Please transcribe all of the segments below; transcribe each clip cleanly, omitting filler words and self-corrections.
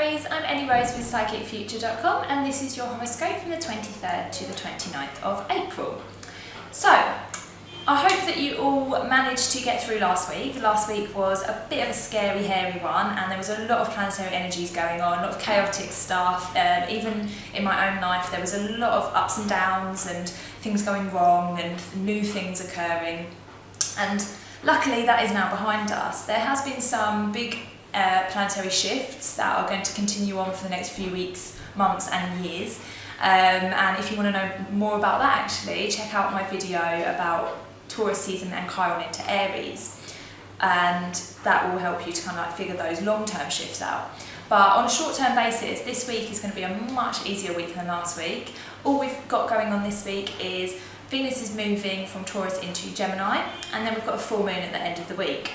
Aries, I'm Ellie Rose with PsychicFuture.com and this is your horoscope from the 23rd to the 29th of April. So, I hope that you all managed to get through last week. Last week was a bit of a scary, hairy one, and there was a lot of planetary energies going on, a lot of chaotic stuff. Even in my own life, there was a lot of ups and downs and things going wrong and new things occurring. And luckily, that is now behind us. There has been some big planetary shifts that are going to continue on for the next few weeks, months and years. And if you want to know more about that, actually, check out my video about Taurus season and Chiron into Aries, and that will help you to kind of like figure those long-term shifts out. But on a short-term basis, this week is going to be a much easier week than last week. All we've got going on this week is Venus is moving from Taurus into Gemini, and then we've got a full moon at the end of the week.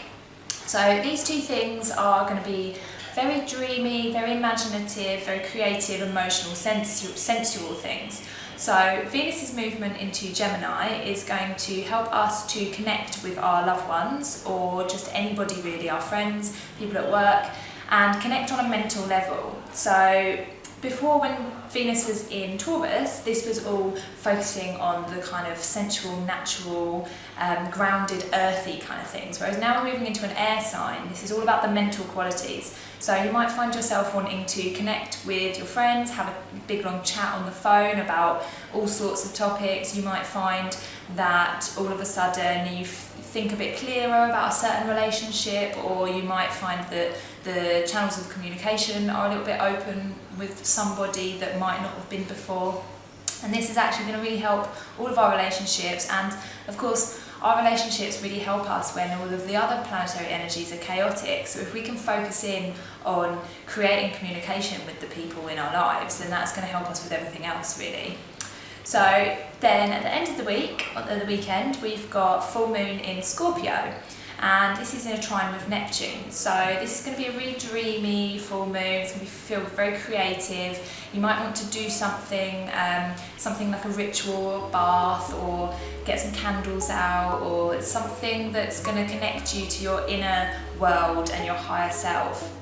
So these two things are going to be very dreamy, very imaginative, very creative, emotional, sensual things. So Venus's movement into Gemini is going to help us to connect with our loved ones, or just anybody really, our friends, people at work, and connect on a mental level. So before, when Venus was in Taurus, this was all focusing on the kind of sensual, natural, grounded, earthy kind of things. Whereas now we're moving into an air sign, this is all about the mental qualities. So you might find yourself wanting to connect with your friends, have a big long chat on the phone about all sorts of topics. You might find that all of a sudden you think a bit clearer about a certain relationship, or you might find that the channels of communication are a little bit open with somebody that might not have been before. And this is actually going to really help all of our relationships, and of course our relationships really help us when all of the other planetary energies are chaotic. So if we can focus in on creating communication with the people in our lives, then that's going to help us with everything else really. So then at the end of the week, on the weekend, we've got full moon in Scorpio, and this is in a trine with Neptune. So this is going to be a really dreamy full moon. It's going to feel very creative. You might want to do something like a ritual bath, or get some candles out, or something that's going to connect you to your inner world and your higher self.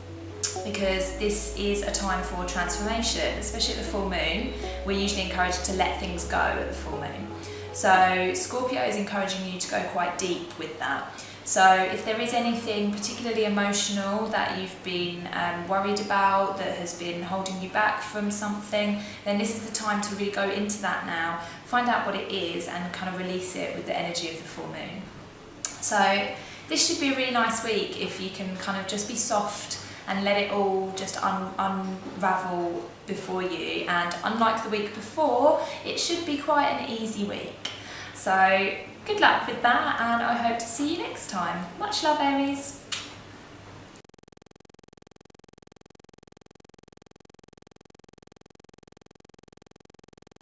Because this is a time for transformation, especially at the full moon. We're usually encouraged to let things go at the full moon. So Scorpio is encouraging you to go quite deep with that. So if there is anything particularly emotional that you've been worried about, that has been holding you back from something, then this is the time to really go into that now, find out what it is, and kind of release it with the energy of the full moon. So this should be a really nice week if you can kind of just be soft and let it all just unravel before you. And unlike the week before, it should be quite an easy week. So good luck with that, and I hope to see you next time. Much love, Aries.